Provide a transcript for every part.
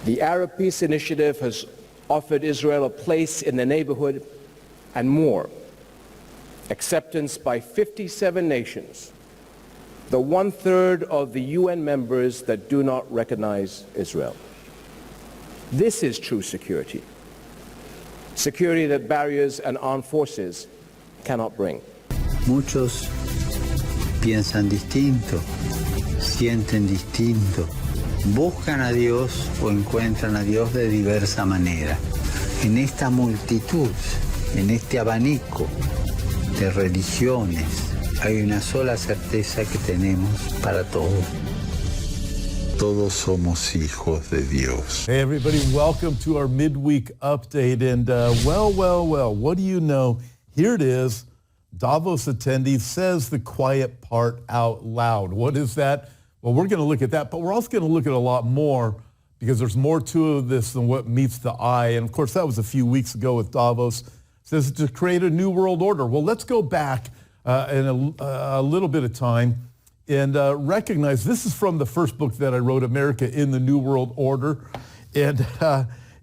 The Arab Peace Initiative has offered Israel a place in the neighborhood and more. Acceptance by 57 nations, the 1/3 of the UN members that do not recognize Israel. This is true security. Security that barriers and armed forces cannot bring. Muchos piensan distinto, sienten distinto, buscan a Dios o encuentran a Dios de diversa manera. En esta multitud, en este abanico de religiones, hay una sola certeza que tenemos para todos. Todos somos hijos de Dios. Hey everybody, welcome to our midweek update. And well, what do you know? Here it is. Davos attendee says the quiet part out loud. What is that? Well, we're going to look at that, but we're also going to look at a lot more because there's more to this than what meets the eye. And of course, that was a few weeks ago with Davos. It says to create a new world order. Well, let's go back in a little bit of time and recognize this is from the first book that I wrote, America in the New World Order. And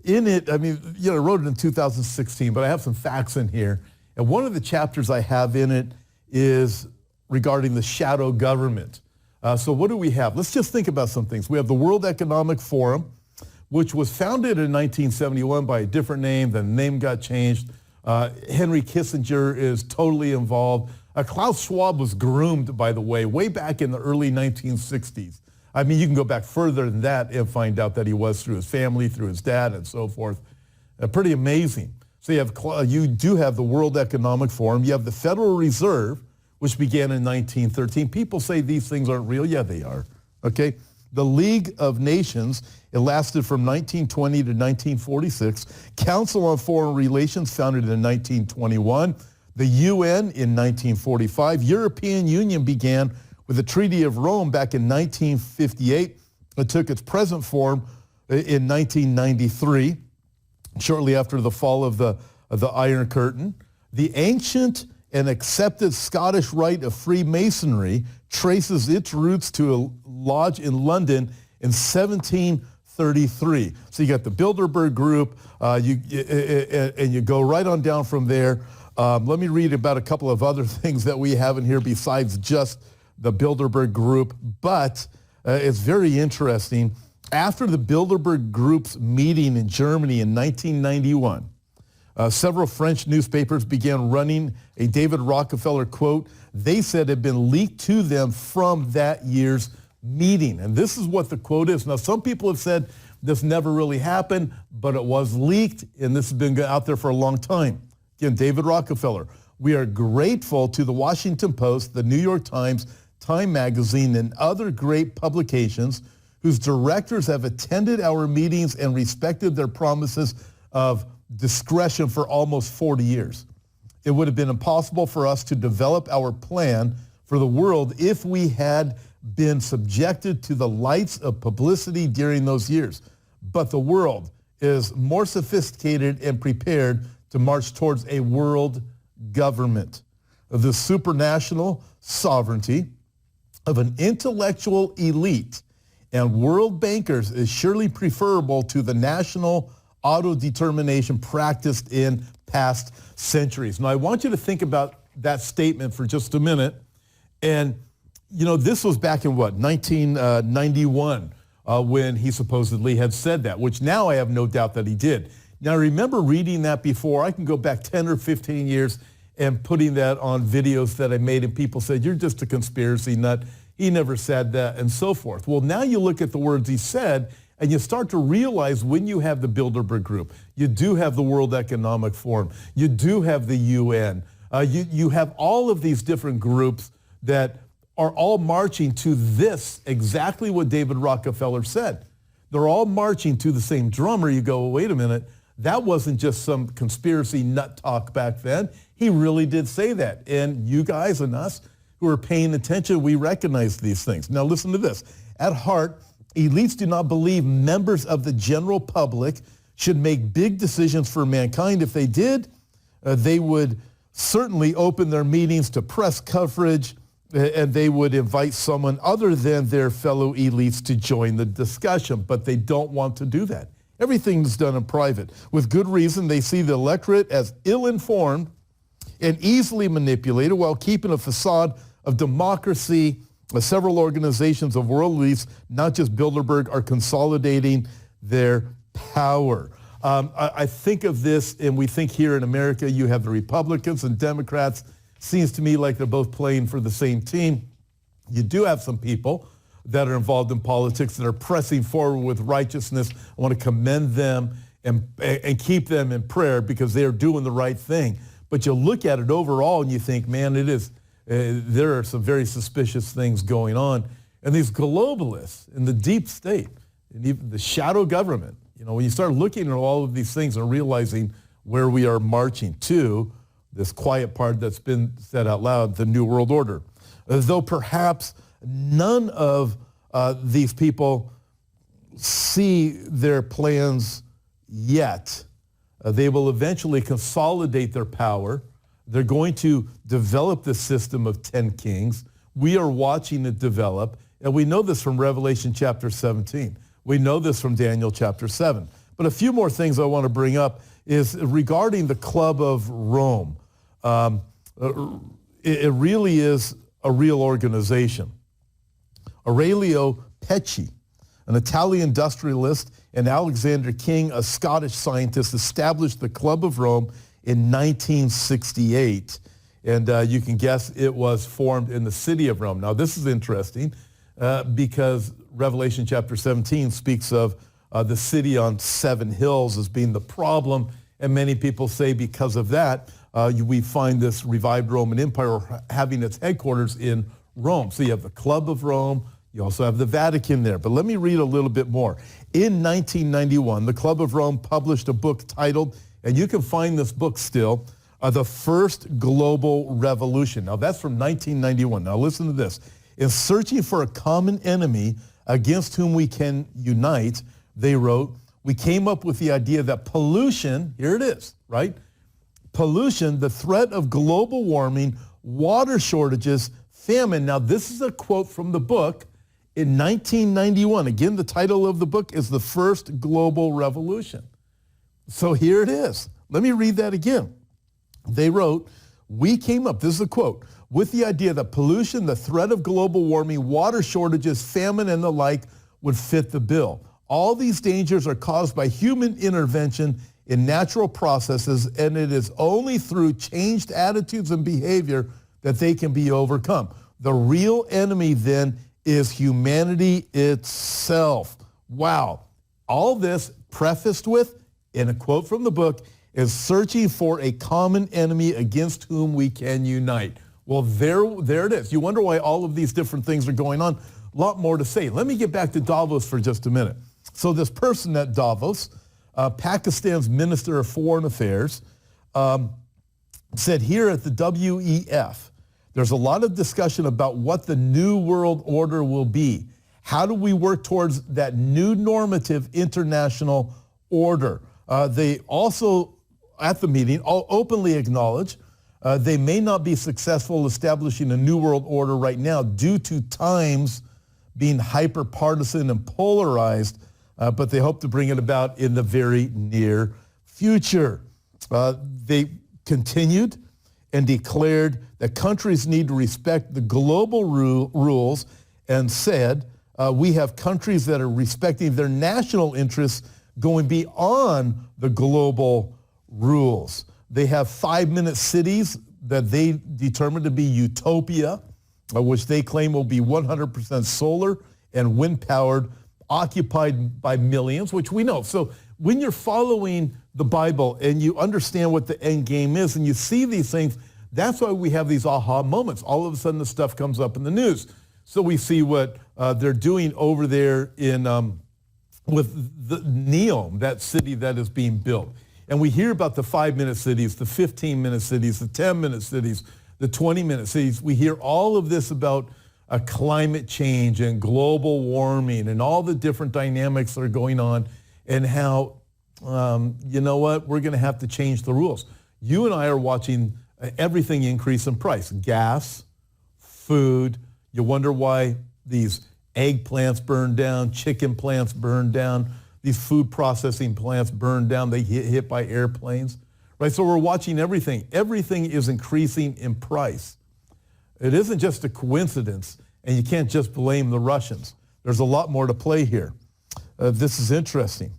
in it, I mean, I wrote it in 2016, but I have some facts in here. And one of the chapters I have in it is regarding the shadow government. So what do we have? Let's just think about some things. We have the World Economic Forum, which was founded in 1971 by a different name. The name got changed. Henry Kissinger is totally involved. Klaus Schwab was groomed, by the way back in the early 1960s. I mean, you can go back further than that and find out that he was through his family, through his dad, and so forth. Pretty amazing. So you do have the World Economic Forum. You have the Federal Reserve, which began in 1913. People say these things aren't real. Yeah, they are. Okay. The League of Nations, it lasted from 1920 to 1946. Council on Foreign Relations, founded in 1921. The UN in 1945. European Union began with the Treaty of Rome back in 1958. It took its present form in 1993, shortly after the fall of the Iron Curtain. The ancient and accepted Scottish rite of Freemasonry traces its roots to a lodge in London in 1733. So you got the Bilderberg Group, and you go right on down from there. Let me read about a couple of other things that we have in here besides just the Bilderberg Group, but it's very interesting. After the Bilderberg Group's meeting in Germany in 1991, several French newspapers began running a David Rockefeller quote they said had been leaked to them from that year's meeting. And this is what the quote is. Now, some people have said this never really happened, but it was leaked, and this has been out there for a long time. Again, David Rockefeller, we are grateful to the Washington Post, the New York Times, Time Magazine, and other great publications whose directors have attended our meetings and respected their promises of discretion for almost 40 years. It would have been impossible for us to develop our plan for the world if we had been subjected to the lights of publicity during those years. But the world is more sophisticated and prepared to march towards a world government. The supranational sovereignty of an intellectual elite and world bankers is surely preferable to the national autodetermination practiced in past centuries. Now, I want you to think about that statement for just a minute. And, this was back in 1991, when he supposedly had said that, which now I have no doubt that he did. Now, I remember reading that before. I can go back 10 or 15 years and putting that on videos that I made, and people said, you're just a conspiracy nut. He never said that, and so forth. Well, now you look at the words he said, and you start to realize when you have the Bilderberg Group, you do have the World Economic Forum, you do have the UN, you have all of these different groups that are all marching to this, exactly what David Rockefeller said. They're all marching to the same drummer. You go, well, wait a minute, that wasn't just some conspiracy nut talk back then. He really did say that. And you guys and us who are paying attention, we recognize these things. Now listen to this. At heart, elites do not believe members of the general public should make big decisions for mankind. If they did, they would certainly open their meetings to press coverage and they would invite someone other than their fellow elites to join the discussion, but they don't want to do that. Everything's done in private. With good reason, they see the electorate as ill-informed and easily manipulated while keeping a facade of democracy. Several organizations of world elites, not just Bilderberg, are consolidating their power. I think of this, and we think here in America, you have the Republicans and Democrats. Seems to me like they're both playing for the same team. You do have some people that are involved in politics that are pressing forward with righteousness. I want to commend them and keep them in prayer because they are doing the right thing. But you look at it overall and you think, man, there are some very suspicious things going on. And these globalists in the deep state, and even the shadow government, when you start looking at all of these things and realizing where we are marching to, this quiet part that's been said out loud, the New World Order. Though perhaps none of these people see their plans yet, they will eventually consolidate their power. They're going to develop the system of 10 kings. We are watching it develop, and we know this from Revelation chapter 17. We know this from Daniel chapter 7. But a few more things I want to bring up is regarding the Club of Rome. It really is a real organization. Aurelio Pecci, an Italian industrialist, and Alexander King, a Scottish scientist, established the Club of Rome in 1968. And you can guess it was formed in the city of Rome. Now, this is interesting because Revelation chapter 17 speaks of the city on 7 hills as being the problem. And many people say because of that, we find this revived Roman Empire having its headquarters in Rome. So you have the Club of Rome. You also have the Vatican there. But let me read a little bit more. In 1991, the Club of Rome published a book titled, and you can find this book still, The First Global Revolution. Now, that's from 1991. Now, listen to this. In searching for a common enemy against whom we can unite, they wrote, we came up with the idea that pollution, here it is, right? Pollution, the threat of global warming, water shortages, famine. Now, this is a quote from the book in 1991. Again, the title of the book is The First Global Revolution. So here it is. Let me read that again. They wrote, we came up, this is a quote, with the idea that pollution, the threat of global warming, water shortages, famine, and the like would fit the bill. All these dangers are caused by human intervention in natural processes, and it is only through changed attitudes and behavior that they can be overcome. The real enemy then is humanity itself. Wow. All this prefaced with, in a quote from the book, is searching for a common enemy against whom we can unite. Well, there it is. You wonder why all of these different things are going on. A lot more to say. Let me get back to Davos for just a minute. So this person at Davos, Pakistan's Minister of Foreign Affairs, said here at the WEF, there's a lot of discussion about what the new world order will be. How do we work towards that new normative international order? They also, at the meeting, all openly acknowledge they may not be successful establishing a new world order right now due to times being hyper-partisan and polarized, but they hope to bring it about in the very near future. They continued and declared that countries need to respect the global rules and said, we have countries that are respecting their national interests going beyond the global rules. They have 5-minute cities that they determined to be utopia, which they claim will be 100% solar and wind-powered, occupied by millions, which we know. So when you're following the Bible and you understand what the end game is and you see these things, that's why we have these aha moments. All of a sudden, the stuff comes up in the news. So we see what they're doing over there in with the Neom, that city that is being built. And we hear about the 5-minute cities, the 15-minute cities, the 10-minute cities, the 20-minute cities. We hear all of this about climate change and global warming and all the different dynamics that are going on and how, you know what, we're going to have to change the rules. You and I are watching everything increase in price. Gas, food. You wonder why these egg plants burn down, chicken plants burn down, these food processing plants burn down. They get hit by airplanes, right? So we're watching everything. Everything is increasing in price. It isn't just a coincidence, and you can't just blame the Russians. There's a lot more to play here. This is interesting.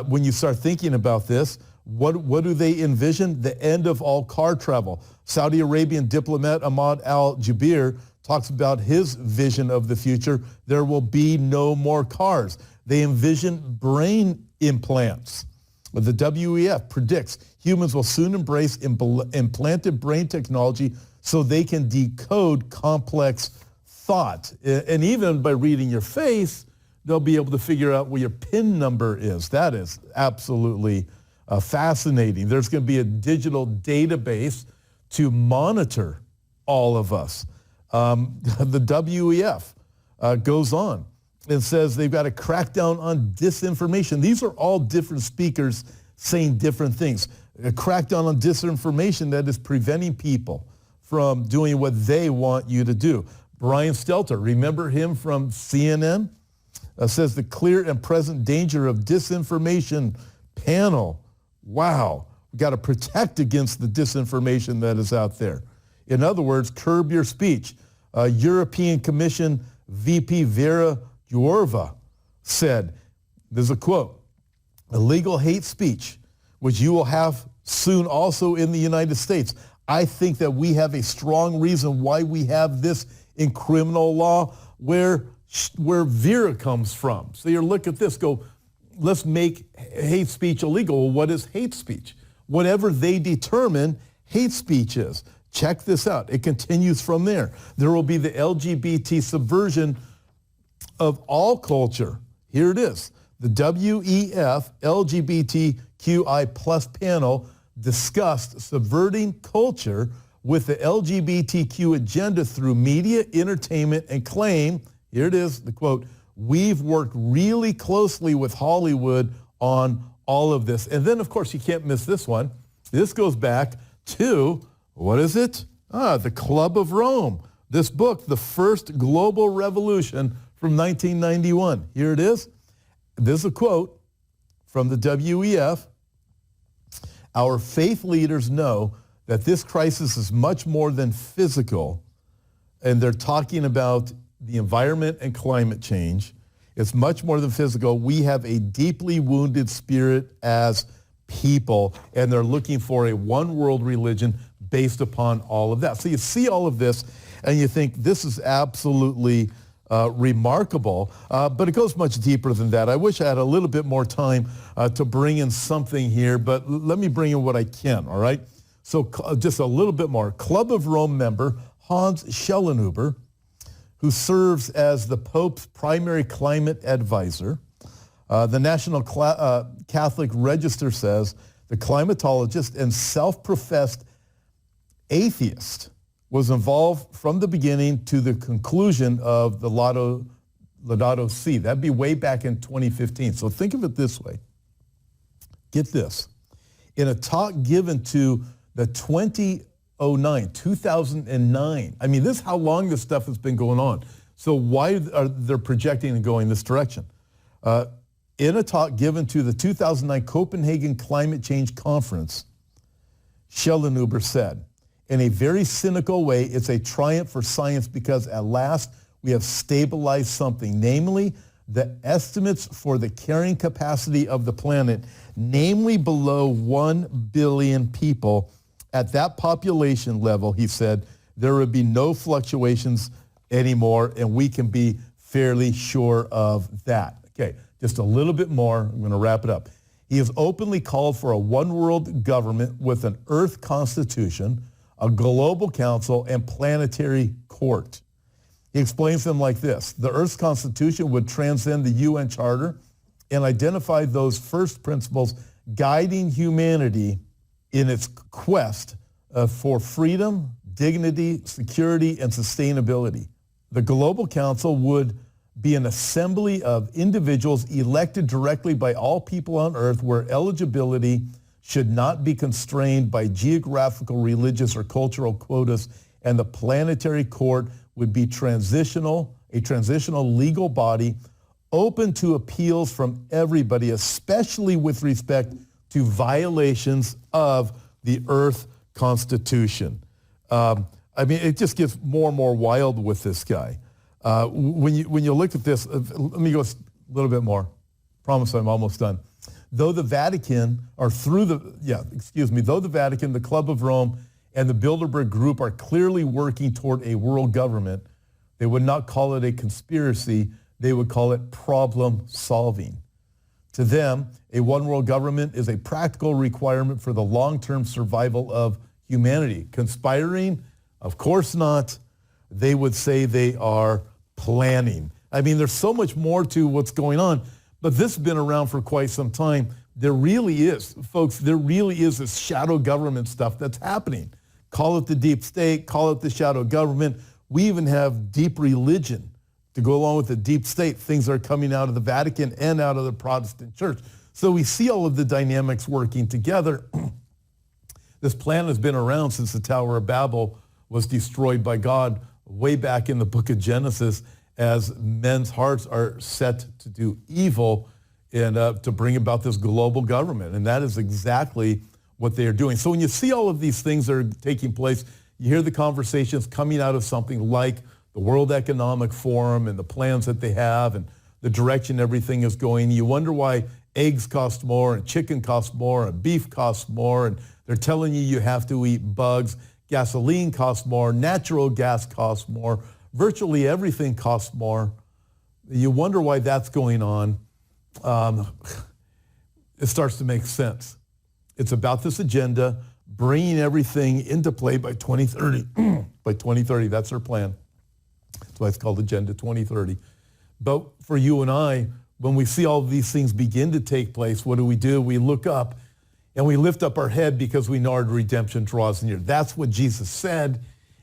When you start thinking about this, what do they envision? The end of all car travel. Saudi Arabian diplomat Ahmad al-Jaber talks about his vision of the future. There will be no more cars. They envision brain implants. The WEF predicts humans will soon embrace implanted brain technology so they can decode complex thought. And even by reading your face, they'll be able to figure out where your PIN number is. That is absolutely fascinating. There's going to be a digital database to monitor all of us. The WEF goes on and says they've got to crack down on disinformation. These are all different speakers saying different things. A crackdown on disinformation that is preventing people from doing what they want you to do. Brian Stelter, remember him from CNN? Says the clear and present danger of disinformation panel. Wow, we got to protect against the disinformation that is out there. In other words, curb your speech. European Commission VP Vera Jourova said, there's a quote, illegal hate speech, which you will have soon also in the United States. I think that we have a strong reason why we have this in criminal law where Vera comes from. So you look at this, go, let's make hate speech illegal. Well, what is hate speech? Whatever they determine hate speech is. Check this out. It continues from there. There will be the LGBT subversion of all culture. Here it is. The WEF LGBTQI plus panel discussed subverting culture with the LGBTQ agenda through media, entertainment, and claim, here it is, the quote, we've worked really closely with Hollywood on all of this. And then, of course, you can't miss this one. This goes back to, what is it? The Club of Rome. This book, The First Global Revolution from 1991. Here it is. This is a quote from the WEF. Our faith leaders know that this crisis is much more than physical, and they're talking about the environment and climate change. It's much more than physical. We have a deeply wounded spirit as people, and they're looking for a one world religion based upon all of that. So you see all of this, and you think this is absolutely remarkable, but it goes much deeper than that. I wish I had a little bit more time to bring in something here, but let me bring in what I can, all right? So just a little bit more. Club of Rome member Hans Schellenhuber, who serves as the Pope's primary climate advisor. The National Catholic Register says the climatologist and self-professed atheist was involved from the beginning to the conclusion of the Laudato Si. That'd be way back in 2015. So think of it this way. Get this. In a talk given to the 2009, I mean, this is how long this stuff has been going on. So why are they projecting and going this direction? In a talk given to the 2009 Copenhagen Climate Change Conference, Schellenhuber said, in a very cynical way, it's a triumph for science because at last we have stabilized something, namely the estimates for the carrying capacity of the planet, namely below 1 billion people. At that population level, he said, there would be no fluctuations anymore, and we can be fairly sure of that. Okay, just a little bit more. I'm going to wrap it up. He has openly called for a one-world government with an Earth Constitution, a global council, and planetary court. He explains them like this. The Earth's Constitution would transcend the UN Charter and identify those first principles guiding humanity in its quest for freedom, dignity, security, and sustainability. The Global Council would be an assembly of individuals elected directly by all people on Earth where eligibility should not be constrained by geographical, religious, or cultural quotas, and the planetary court would be a transitional legal body open to appeals from everybody, especially with respect to violations of the Earth Constitution. I mean, it just gets more and more wild with this guy. When you look at this, let me go a little bit more. Promise I'm almost done. Though the Vatican, though the Vatican, the Club of Rome, and the Bilderberg Group are clearly working toward a world government, they would not call it a conspiracy. They would call it problem solving. To them, a one world government is a practical requirement for the long-term survival of humanity. Conspiring? Of course not. They would say they are planning. I mean, there's so much more to what's going on, but this has been around for quite some time. There really is, folks, this shadow government stuff that's happening. Call it the deep state, call it the shadow government. We even have deep religion to go along with the deep state. Things are coming out of the Vatican and out of the Protestant church. So we see all of the dynamics working together. This plan has been around since the Tower of Babel was destroyed by God way back in the book of Genesis, as men's hearts are set to do evil and to bring about this global government. And that is exactly what they are doing. So when you see all of these things that are taking place, you hear the conversations coming out of something like the World Economic Forum and the plans that they have and the direction everything is going. You wonder why eggs cost more and chicken costs more and beef costs more, and they're telling you have to eat bugs. Gasoline costs more, natural gas costs more, virtually everything costs more. You wonder why that's going on. It starts to make sense. It's about this agenda, bringing everything into play by 2030. By 2030, that's their plan. That's why it's called Agenda 2030. But for you and I, when we see all of these things begin to take place, what do? We look up and we lift up our head because we know our redemption draws near. That's what Jesus said.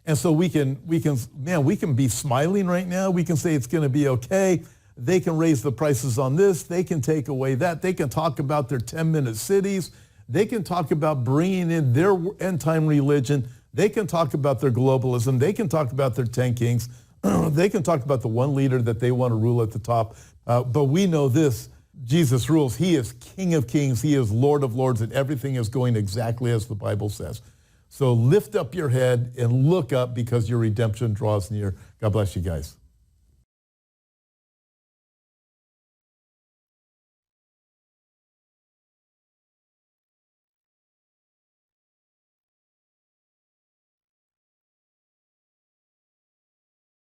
And so we can be smiling right now. We can say it's going to be okay. They can raise the prices on this. They can take away that. They can talk about their 10-minute cities. They can talk about bringing in their end-time religion. They can talk about their globalism. They can talk about their 10 kings. They can talk about the one leader that they want to rule at the top. But we know this. Jesus rules. He is King of Kings. He is Lord of Lords, and everything is going exactly as the Bible says. So lift up your head and look up because your redemption draws near. God bless you guys.